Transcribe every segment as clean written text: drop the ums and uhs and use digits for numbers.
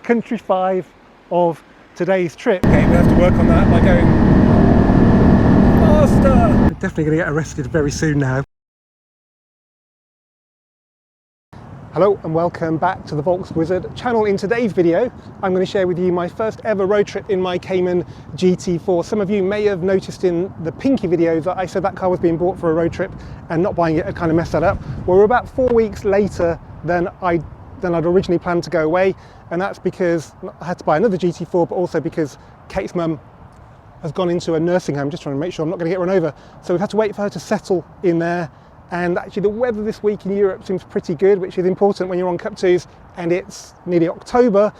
country 5 of today's trip. Okay, we have to work on that by going faster. We're definitely going to get arrested very soon now. Hello and welcome back to the Volks Wizard channel. In today's video, I'm going to share with you my first ever road trip in my Cayman GT4. Some of you may have noticed in the Pinky video that I said that car was being bought for a road trip and not buying it had kind of messed that up. Well, we're about 4 weeks later than I'd originally planned to go away, and that's because I had to buy another GT4, but also because Kate's mum has gone into a nursing home, just trying to make sure I'm not going to get run over. So we've had to wait for her to settle in there. And actually the weather this week in Europe seems pretty good, which is important when you're on Cup 2s and it's nearly October.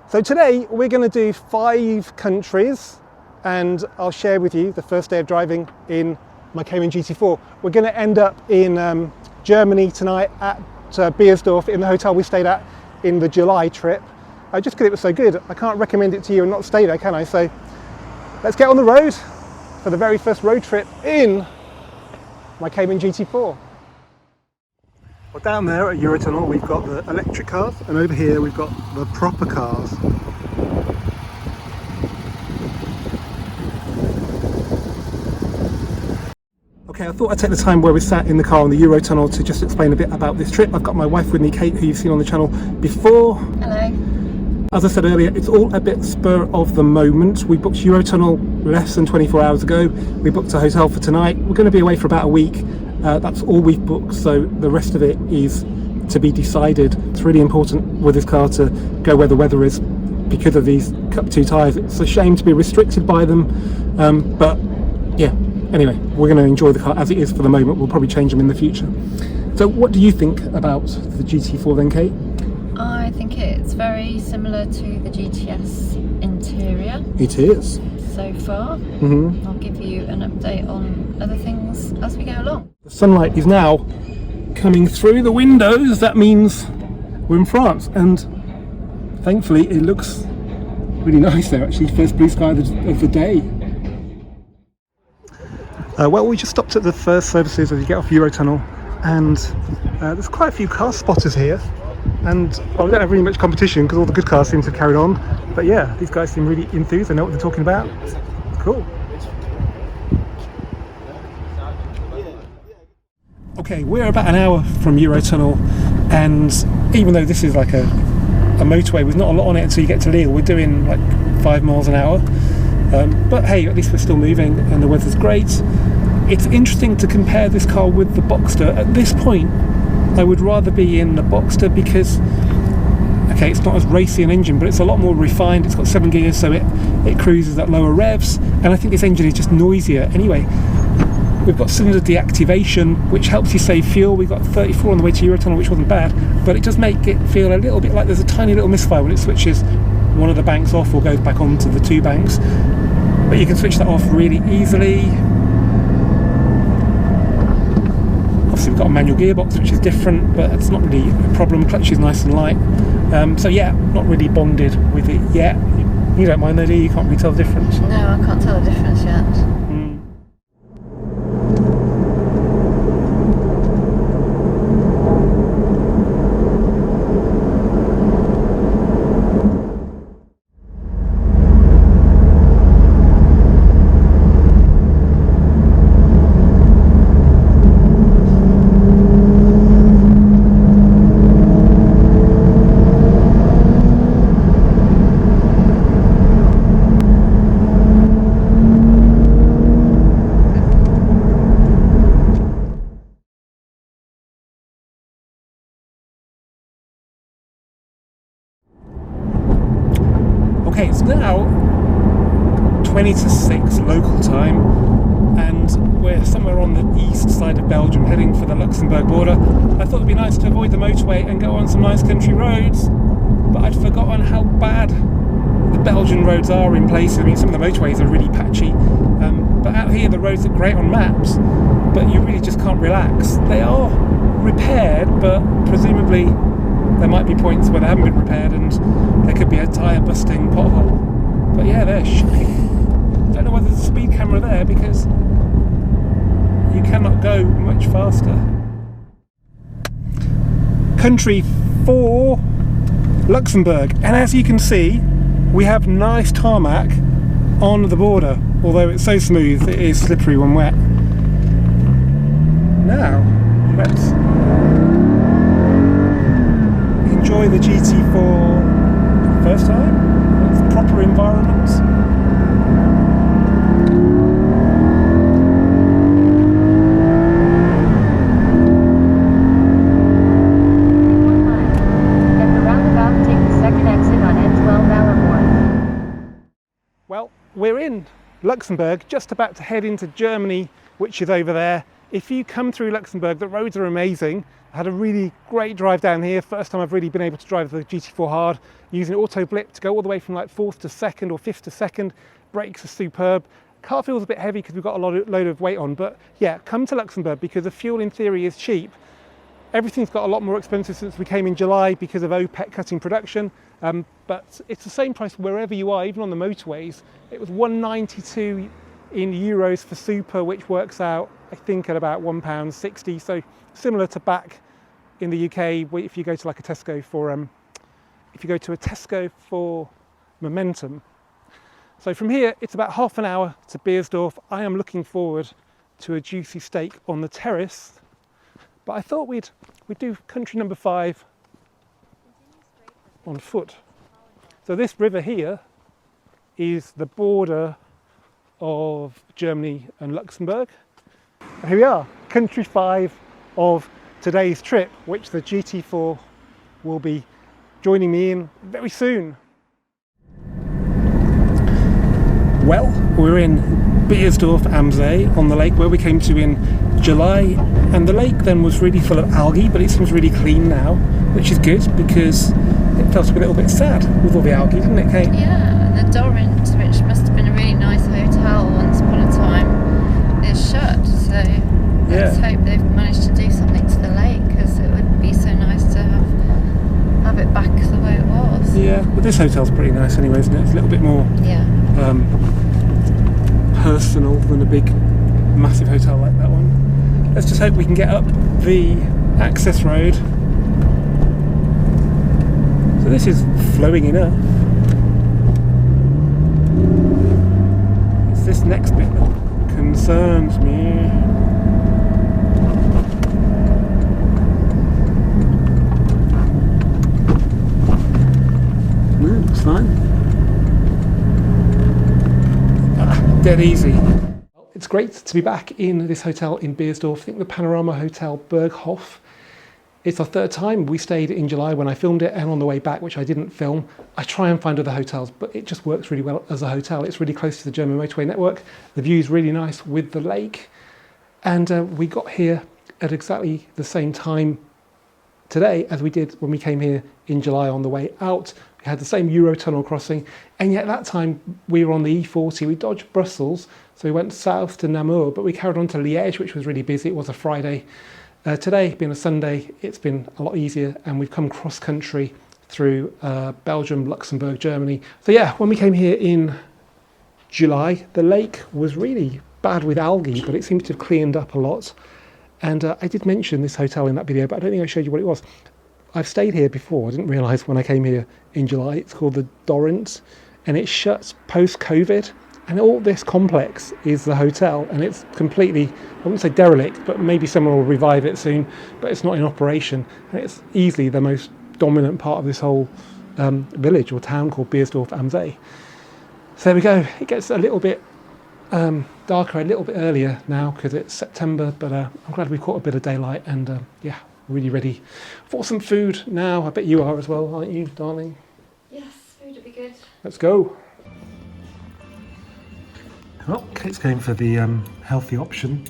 So today we're going to do 5 countries and I'll share with you the first day of driving in my Cayman GT4. We're going to end up in Germany tonight at Beiersdorf, in the hotel we stayed at in the July trip. Just because it was so good, I can't recommend it to you and not stay there, can I? So let's get on the road for the very first road trip in my Cayman GT4. Well, down there at Eurotunnel we've got the electric cars, and over here we've got the proper cars. Okay, I thought I'd take the time where we sat in the car on the Eurotunnel to just explain a bit about this trip. I've got my wife with me, Kate, who you've seen on the channel before. Hello. As I said earlier, it's all a bit spur of the moment. We booked Eurotunnel less than 24 hours ago. We booked a hotel for tonight. We're going to be away for about a week. That's all we've booked, so the rest of it is to be decided. It's really important with this car to go where the weather is because of these Cup 2 tyres. It's a shame to be restricted by them, but yeah, anyway, we're going to enjoy the car as it is for the moment. We'll probably change them in the future. So what do you think about the GT4 then, Kate? I think it's very similar to the GTS interior. It is. So far. I'll give you an update on other things as we go along. The sunlight is now coming through the windows. That means we're in France, and thankfully it looks really nice there actually. First blue sky of the day. Well, we just stopped at the first services as you get off Eurotunnel, and there's quite a few car spotters here. And well, we don't have really much competition because all the good cars seem to have carried on. But yeah, these guys seem really enthused. They know what they're talking about. Cool. Okay, we're about an hour from Eurotunnel, and even though this is like a motorway with not a lot on it until you get to Lille, we're doing like 5 miles an hour. But hey, at least we're still moving and the weather's great. It's interesting to compare this car with the Boxster. At this point, I would rather be in the Boxster because, okay, it's not as racy an engine, but it's a lot more refined. It's got 7 gears, so it cruises at lower revs, and I think this engine is just noisier. Anyway, we've got cylinder deactivation, which helps you save fuel. We've got 34 on the way to Eurotunnel, which wasn't bad, but it does make it feel a little bit like there's a tiny little misfire when it switches one of the banks off or goes back onto the 2 banks. But you can switch that off really easily. Obviously we've got a manual gearbox, which is different, but it's not really a problem. Clutch is nice and light. So yeah, not really bonded with it yet. You don't mind though, do you? You can't really tell the difference? No, I can't tell the difference yet. Okay, it's now 20 to 6 local time, and we're somewhere on the east side of Belgium, heading for the Luxembourg border. I thought it'd be nice to avoid the motorway and go on some nice country roads, but I'd forgotten how bad the Belgian roads are in places. I mean, some of the motorways are really patchy, but out here the roads look great on maps, but you really just can't relax. They are repaired, but presumably there might be points where they haven't been repaired and there could be a tyre busting pothole. But yeah, they're shocking. Don't know whether there's a speed camera there because you cannot go much faster. Country 4 Luxembourg, and as you can see we have nice tarmac on the border, although it's so smooth it is slippery when wet. Now let's enjoy the GT4 for the first time. It's proper environment. Well, we're in Luxembourg, just about to head into Germany, which is over there. If you come through Luxembourg, the roads are amazing. I had a really great drive down here. First time I've really been able to drive the GT4 hard, using auto blip to go all the way from like 4th to 2nd or 5th to 2nd. Brakes are superb. Car feels a bit heavy because we've got a load of weight on, but yeah, come to Luxembourg because the fuel in theory is cheap. Everything's got a lot more expensive since we came in July because of OPEC cutting production, but it's the same price wherever you are, even on the motorways. It was 192 in euros for super, which works out, I think, at about £1.60. So similar to back in the UK, if you go to like a Tesco for Momentum. So from here, it's about half an hour to Beiersdorf. I am looking forward to a juicy steak on the terrace. But I thought we'd do country number 5 on foot. So this river here is the border of Germany and Luxembourg. And here we are, country 5 of today's trip, which the GT4 will be joining me in very soon. Well, we're in Beiersdorf am See on the lake where we came to in July, and the lake then was really full of algae, but it seems really clean now, which is good because it felt a little bit sad with all the algae, didn't it, Kate? Yeah, the Dorint, which must have been a really nice hotel once upon a time, is shut, so let's hope they've managed to do something to the lake, because it would be so nice to have it back the way it was. Yeah, but this hotel's pretty nice anyway, isn't it? It's a little bit more personal than a big massive hotel like that one. Let's just hope we can get up the access road. So this is flowing enough. It's this next bit that concerns me. No, it's fine. Dead easy. It's great to be back in this hotel in Beiersdorf. I think the Panorama Hotel Berghof. It's our 3rd time. We stayed in July when I filmed it, and on the way back, which I didn't film. I try and find other hotels, but it just works really well as a hotel. It's really close to the German motorway network. The view is really nice with the lake. And we got here at exactly the same time today as we did when we came here in July on the way out. We had the same Eurotunnel crossing, and yet that time we were on the E40. We dodged Brussels, so we went south to Namur, but we carried on to Liège, which was really busy. It was a Friday. Today, being a Sunday, it's been a lot easier, and we've come cross-country through Belgium, Luxembourg, Germany. So yeah, when we came here in July, the lake was really bad with algae, but it seems to have cleaned up a lot. And I did mention this hotel in that video, but I don't think I showed you what it was. I've stayed here before. I didn't realise when I came here in July. It's called the Dorint, and it shuts post-COVID. And all this complex is the hotel, and it's completely, I wouldn't say derelict, but maybe someone will revive it soon, but it's not in operation. And it's easily the most dominant part of this whole village or town called Beiersdorf am See. So there we go. It gets a little bit darker a little bit earlier now because it's September, but I'm glad we caught a bit of daylight, and yeah, really ready for some food now. I bet you are as well, aren't you, darling? Yes, food would be good. Let's go. Well, Kate's going for the healthy option,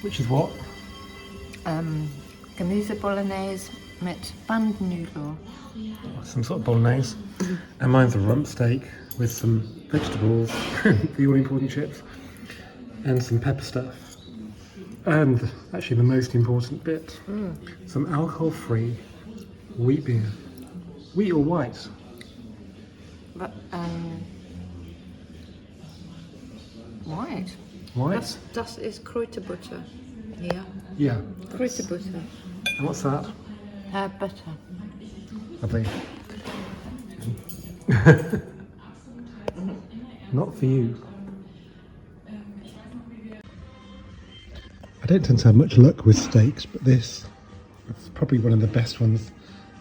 which is what? Gemüse Bolognese mit Bandnudeln. Some sort of bolognese. And mine's a rump steak with some vegetables, the all-important chips, and some pepper stuff. And actually the most important bit, some alcohol-free wheat beer. Wheat or white? But, white. White? Das ist Kräuterbutter. Yeah. Yeah. Kräuterbutter. And what's that? Butter. Lovely. Not for you. I don't tend to have much luck with steaks, but this is probably one of the best ones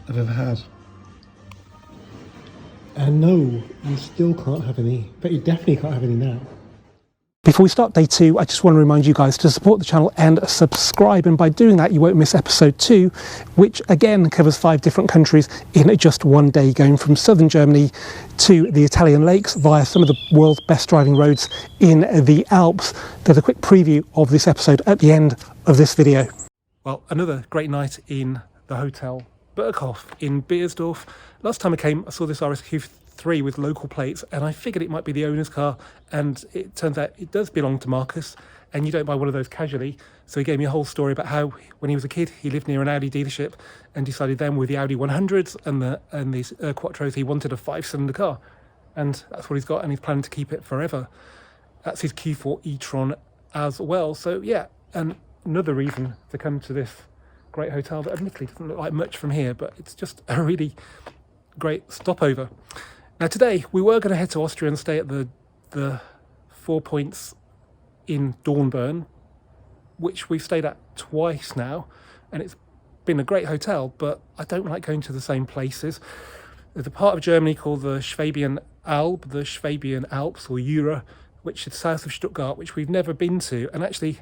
I've ever had. And no, you still can't have any, but you definitely can't have any now. Before we start day 2, I just want to remind you guys to support the channel and subscribe, and by doing that you won't miss episode 2, which again covers 5 different countries in just one day, going from southern Germany to the Italian lakes via some of the world's best driving roads in the Alps. There's a quick preview of this episode at the end of this video. Well, another great night in the Hotel Berghof in Beiersdorf. Last time I came, I saw this RSQ3 with local plates, and I figured it might be the owner's car, and it turns out it does belong to Marcus, and you don't buy one of those casually. So he gave me a whole story about how when he was a kid he lived near an Audi dealership and decided then with the Audi 100s and these Quattros he wanted a 5-cylinder car, and that's what he's got, and he's planning to keep it forever. That's his Q4 e-tron as well. So yeah, and another reason to come to this great hotel that admittedly doesn't look like much from here, but it's just a really great stopover. Now today we were going to head to Austria and stay at the 4 Points in Dornbirn, which we've stayed at twice now, and it's been a great hotel, but I don't like going to the same places. There's a part of Germany called the Schwabian Alps or Jura, which is south of Stuttgart, which we've never been to, and actually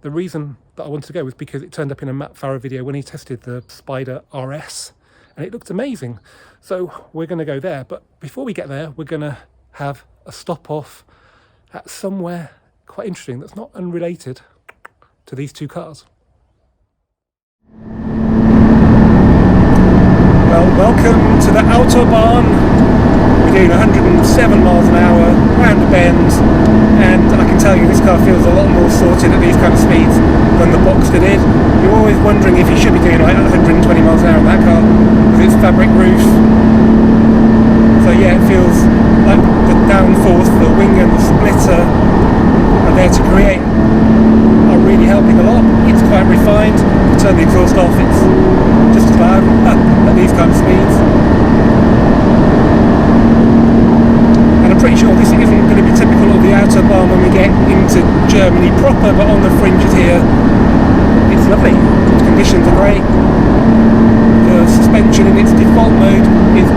the reason that I wanted to go was because it turned up in a Matt Farah video when he tested the Spider RS, and it looked amazing. So we're going to go there, but before we get there we're going to have a stop off at somewhere quite interesting that's not unrelated to these 2 cars. Well, welcome to the autobahn. We're doing 107 miles an hour round a bend, and I can tell you this car feels a lot more sorted at these kind of speeds than the Boxster did. You're always wondering if you should be doing like 120 miles an hour in that car with its fabric roof. So yeah, it feels like the downforce, the wing and the splitter are there to create, are really helping a lot. It's quite refined. You turn the exhaust off, it's just as loud at these kind of speeds. And I'm pretty sure this isn't going to be typical of the autobahn when we get into Germany proper, but on the fringes here it's lovely. The conditions are great. The suspension in its default mode is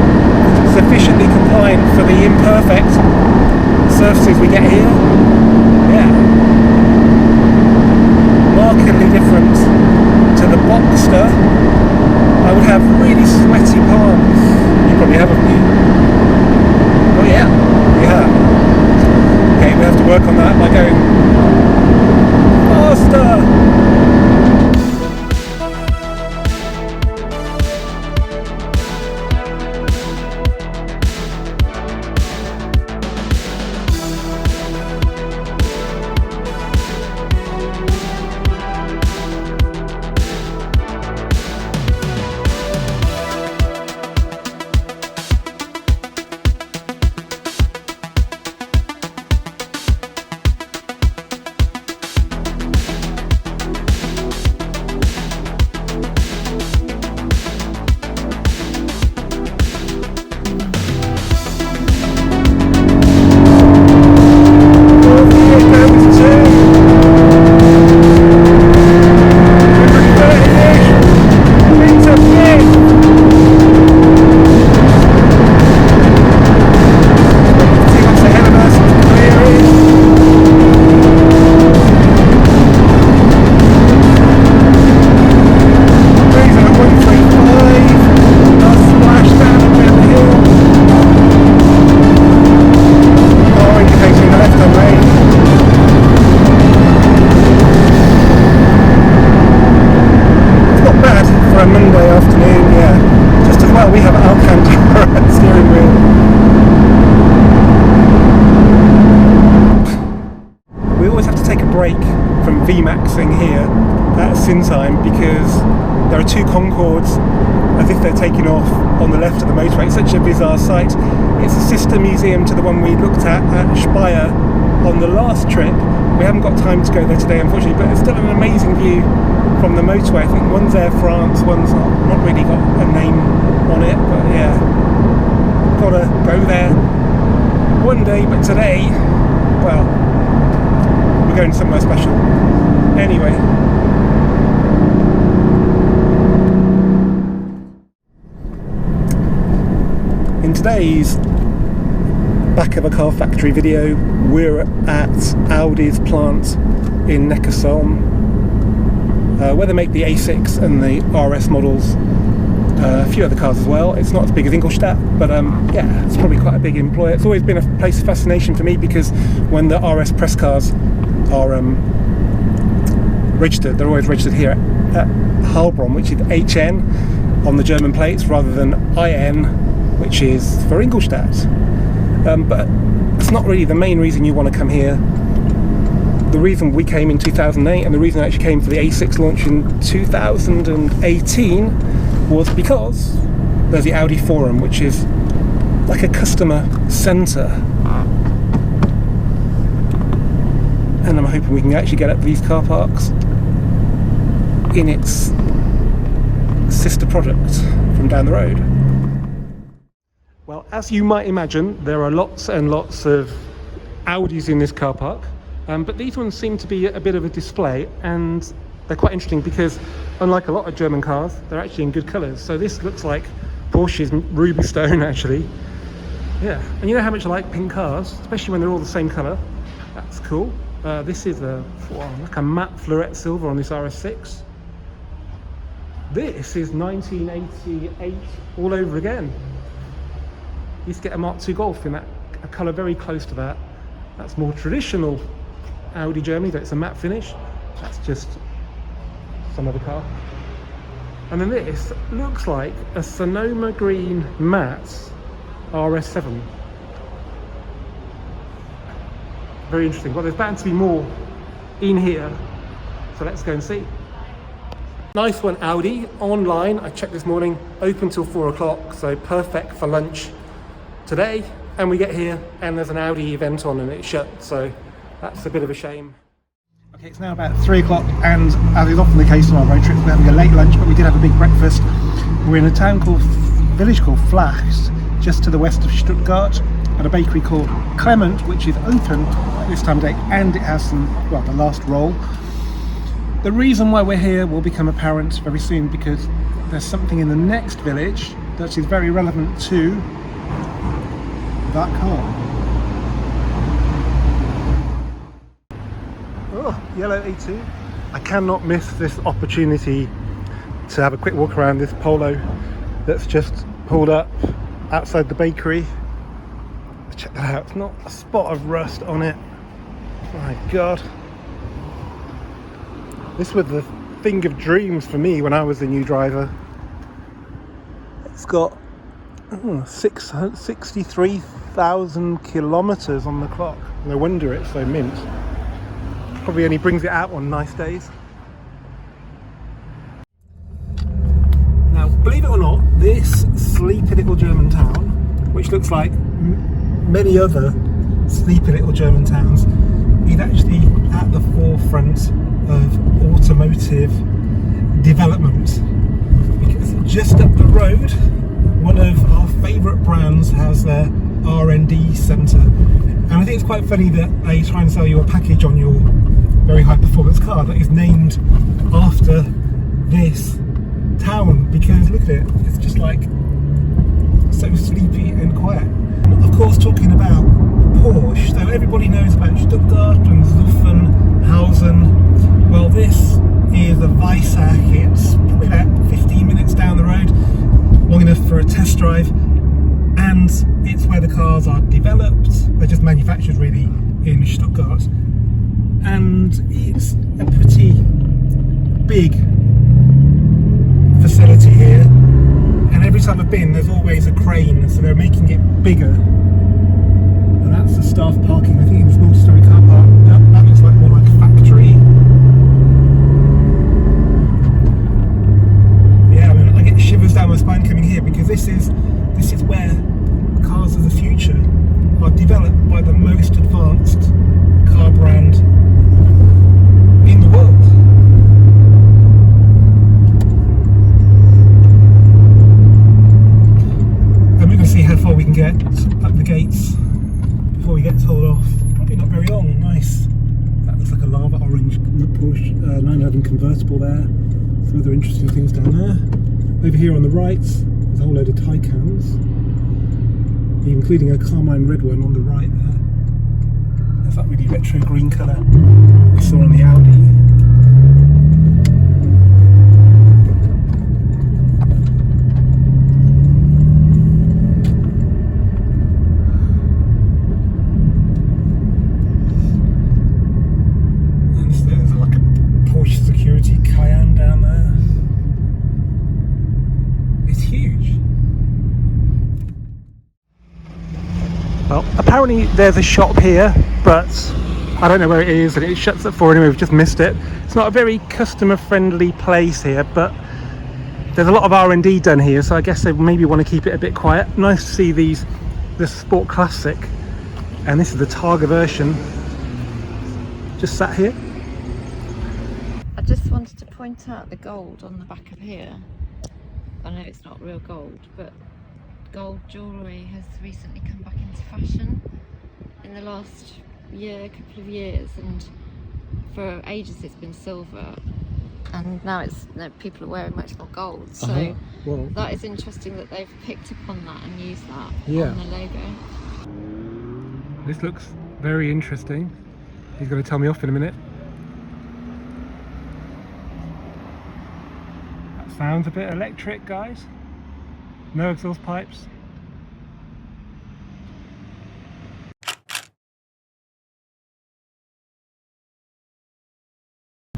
sufficiently compliant for the imperfect surfaces we get here. Yeah, markedly different to the Boxster. I would have really sweaty palms. You probably have, haven't you? Oh yeah, we have. Okay, we have to work on that by going faster. VMAXing here at Sinsheim because there are 2 Concordes as if they're taking off on the left of the motorway. It's such a bizarre sight. It's a sister museum to the one we looked at Speyer on the last trip. We haven't got time to go there today unfortunately, but it's still an amazing view from the motorway. I think one's Air France, one's not really got a name on it, but yeah, gotta go there. one day, but today, well, we're going somewhere special. Anyway. In today's back of a car factory video, we're at Audi's plant in Neckarsulm, where they make the A6 and the RS models, a few other cars as well. It's not as big as Ingolstadt, but yeah, it's probably quite a big employer. It's always been a place of fascination for me, because when the RS press cars are registered, they're always registered here at Heilbronn, which is HN on the German plates, rather than IN, which is for Ingolstadt. But it's not really the main reason you want to come here. The reason we came in 2008, and the reason I actually came for the A6 launch in 2018, was because there's the Audi Forum, which is like a customer centre. And I'm hoping we can actually get up these car parks in its sister product from down the road. Well, as you might imagine, there are lots and lots of Audis in this car park, but these ones seem to be a bit of a display, and they're quite interesting because, unlike a lot of German cars, they're actually in good colours. So this looks like Porsche's Ruby Stone, actually. Yeah, and you know how much I like pink cars, especially when they're all the same colour. That's cool. This is like a matte fluorescent silver on this RS6. This is 1988 all over again. Used to get a Mk2 Golf in a colour very close to that. That's more traditional Audi Germany, but it's a matte finish. That's just some other car. And then this looks like a Sonoma Green matte RS7. Very interesting. Well, there's bound to be more in here, so let's go and see. Nice one, Audi. Online, I checked this morning, open till 4 o'clock, so perfect for lunch today. And we get here and there's an Audi event on and it's shut, so that's a bit of a shame. Okay, it's now about 3 o'clock, and as is often the case on our road trips, we're having a late lunch, but we did have a big breakfast. We're in a village called Flachs, just to the west of Stuttgart, at a bakery called Clement, which is open at this time of day, and it has some, well, the last roll. The reason why we're here will become apparent very soon, because there's something in the next village that is very relevant to that car. Oh, yellow A2. I cannot miss this opportunity to have a quick walk around this Polo that's just pulled up outside the bakery. Check that out, it's not a spot of rust on it. My God. This was the thing of dreams for me when I was a new driver. It's got 63,000 kilometres on the clock. No wonder it's so mint. Probably only brings it out on nice days. Now, believe it or not, this sleepy little German town, which looks like many other sleepy little German towns, is actually at the forefront of automotive development, because just up the road, one of our favourite brands has their R&D centre, and I think it's quite funny that they try and sell you a package on your very high performance car that is named after this town, because look at it, it's just like so sleepy and quiet. Of course, talking about Porsche, so everybody knows about Stuttgart and Zuffenhausen. Well, this is a Weissach. It's probably about 15 minutes down the road, long enough for a test drive, and it's where the cars are developed. They're just manufactured really in Stuttgart, and it's a pretty big facility here, and every time I've been there's always a crane, so they're making it bigger. And that's the staff parking, I think, in this multi-story car park. That looks like more like a factory. Yeah, I mean, I get shivers down my spine coming here, because this is where cars of the future are developed by the most advanced car brand in the world. And we're going to see how far we can get up the gates convertible there. Some other interesting things down there. Over here on the right, there's a whole load of Taycans, including a carmine red one on the right there. There's that really retro green colour we saw on the Audi. Well, apparently there's a shop here, but I don't know where it is, and it shuts at 4 anyway. We've just missed it. It's not a very customer-friendly place here, but there's a lot of R&D done here, so I guess they maybe want to keep it a bit quiet. Nice to see this Sport Classic, and this is the Targa version. Just sat here. I just wanted to point out the gold on the back of here. I know it's not real gold, but gold jewellery has recently come back into fashion in the last couple of years, and for ages it's been silver, and now people are wearing much more gold. So well, that is interesting that they've picked up on that and used that on the logo. This looks very interesting. He's going to tell me off in a minute. That sounds a bit electric, guys. No exhaust pipes.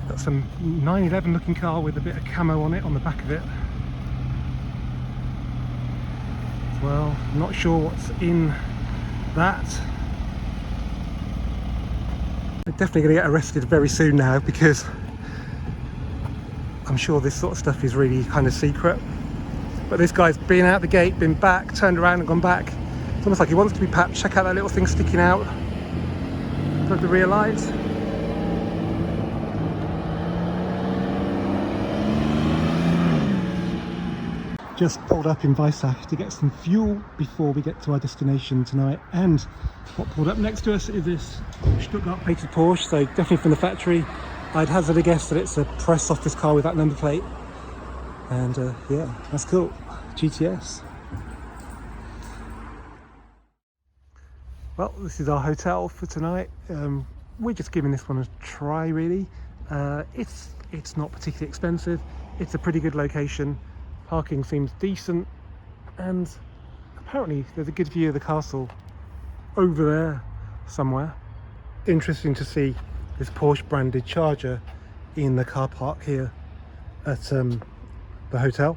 Got some 911 looking car with a bit of camo on it, on the back of it. Well, not sure what's in that. I'm definitely going to get arrested very soon now, because I'm sure this sort of stuff is really kind of secret. But this guy's been out the gate, been back, turned around and gone papped. It's almost like he wants to be papped. Check out that little thing sticking out of the rear lights. Just pulled up in Weissach to get some fuel before we get to our destination tonight. And what pulled up next to us is this Stuttgart painted Porsche, so definitely from the factory. I'd hazard a guess that it's a press office car with that number plate. And yeah, that's cool. GTS. Well, this is our hotel for tonight. We're just giving this one a try, really. It's not particularly expensive. It's a pretty good location. Parking seems decent, and apparently there's a good view of the castle over there somewhere. Interesting to see this Porsche branded Charger in the car park here at the hotel.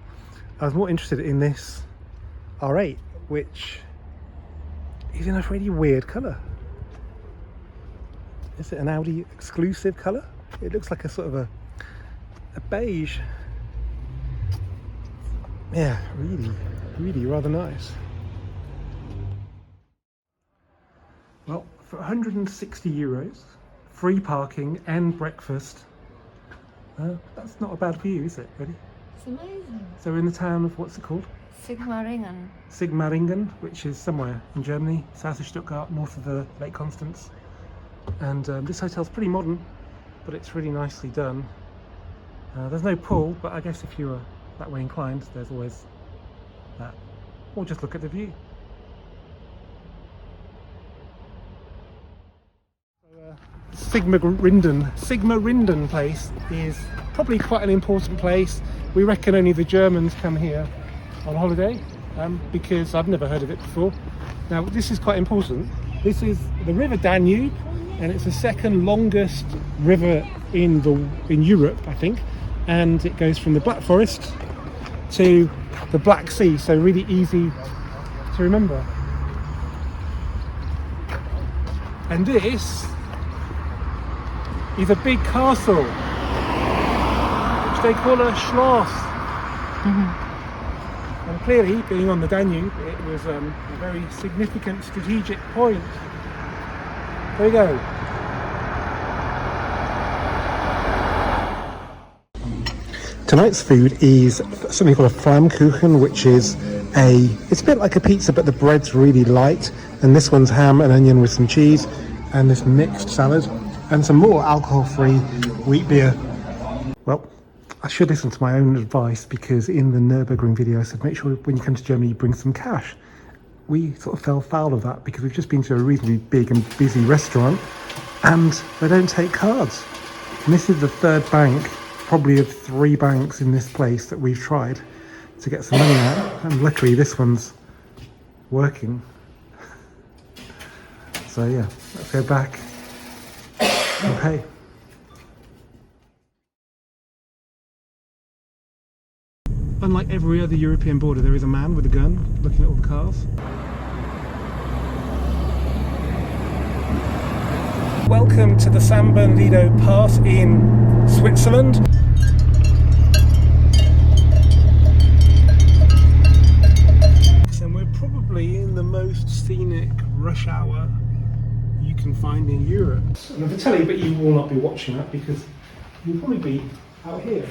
I was more interested in this R8, which is in a really weird colour. Is it an Audi exclusive colour? It looks like a sort of a beige. Yeah, really rather nice. Well, for 160 euros, free parking and breakfast, that's not a bad view, is it, really? It's amazing. So we're in the town of, what's it called? Sigmaringen. Sigmaringen, which is somewhere in Germany, south of Stuttgart, north of the Lake Constance. And this hotel's pretty modern, but it's really nicely done. There's no pool, but I guess if you were that way inclined, there's always that. Or just look at the view. Sigmaringen place is probably quite an important place. We reckon only the Germans come here on holiday, because I've never heard of it before. Now this is quite important. This is the River Danube, and it's the second longest river in Europe, I think, and it goes from the Black Forest to the Black Sea, so really easy to remember. And this is a big castle, which they call a Schloss. And clearly, being on the Danube, it was a very significant strategic point. There you go. Tonight's food is something called a Flammkuchen, which is it's a bit like a pizza, but the bread's really light. And this one's ham and onion with some cheese, and this mixed salad, and some more alcohol-free wheat beer. Well, I should listen to my own advice, because in the Nürburgring video I said make sure when you come to Germany you bring some cash. We sort of fell foul of that because we've just been to a reasonably big and busy restaurant and they don't take cards. And this is the third bank, probably of 3 banks in this place that we've tried to get some money out, and luckily this one's working. So yeah, let's go back and pay. Unlike every other European border, there is a man with a gun looking at all the cars. Welcome to the San Bernardino Pass in Switzerland. And we're probably in the most scenic rush hour you can find in Europe. And I can tell you, but you will not be watching that because you'll probably be out here.